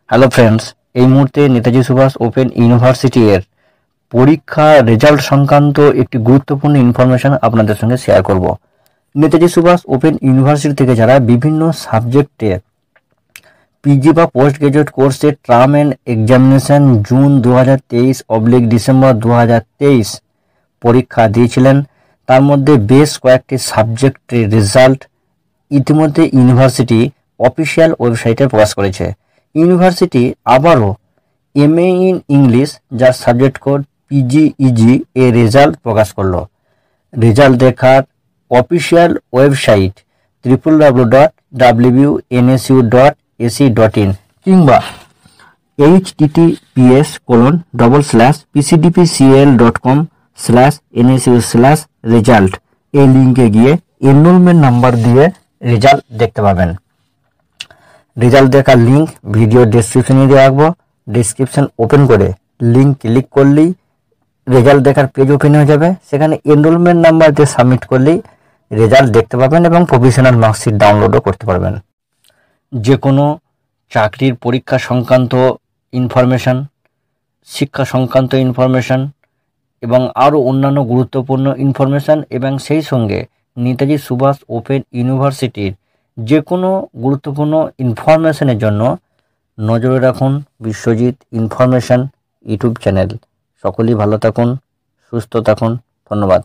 Hello friends, এই মুহূর্তে Netaji Subhash open university এর পরীক্ষা রেজাল্ট সংক্রান্ত একটি গুরুত্বপূর্ণ ইনফরমেশন আপনাদের সঙ্গে শেয়ার করব। নেতাজি সুভাষ ওপেন ইউনিভার্সিটি থেকে যারা বিভিন্ন সাবজেক্টে পিজি বা পোস্ট গ্রাজুয়েট কোর্সের টার্ম অ্যান্ড এক্সামিনেশন জুন 2023/ডিসেম্বর 2023 পরীক্ষা দিয়েছিলেন, তার মধ্যে বেশ কয়েকটি সাবজেক্টের রেজাল্ট ইতিমধ্যে ইউনিভার্সিটি অফিসিয়াল ওয়েবসাইটে প্রকাশ করেছে। ইউনিভার্সিটি আবারও এমএ ইন ইংলিশ, যার সাবজেক্ট কোড পিজিইজি এর রেজাল্ট প্রকাশ করলো। রেজাল্ট দেখার অফিসিয়াল ওয়েবসাইট www.wnsu.ac.in কিংবা https://pcdpcl.com/nsu/result এই লিঙ্কে গিয়ে এনরোলমেন্ট নাম্বার দিয়ে রেজাল্ট দেখতে পাবেন। রেজাল্ট দেখার লিঙ্ক ভিডিও ডেসক্রিপশনে দিয়ে রাখবো। ডেসক্রিপশন ওপেন করে লিঙ্ক ক্লিক করলেই রেজাল্ট দেখার পেজ ওপেন হয়ে যাবে। সেখানে এনরোলমেন্ট নাম্বার দিয়ে সাবমিট করলেই রেজাল্ট দেখতে পাবেন এবং প্রভিশনাল মার্কশিট ডাউনলোডও করতে পারবেন। যে কোনো চাকরির পরীক্ষা সংক্রান্ত ইনফরমেশান, শিক্ষা সংক্রান্ত ইনফরমেশান এবং আরও অন্যান্য গুরুত্বপূর্ণ ইনফরমেশান এবং সেই সঙ্গে নেতাজি সুভাষ ওপেন ইউনিভার্সিটির যে কোনো গুরুত্বপূর্ণ ইনফরমেশনের জন্য নজরে রাখুন বিশ্বজিৎ ইনফরমেশন ইউটিউব চ্যানেল। সকলেই ভালো থাকুন, সুস্থ থাকুন। ধন্যবাদ।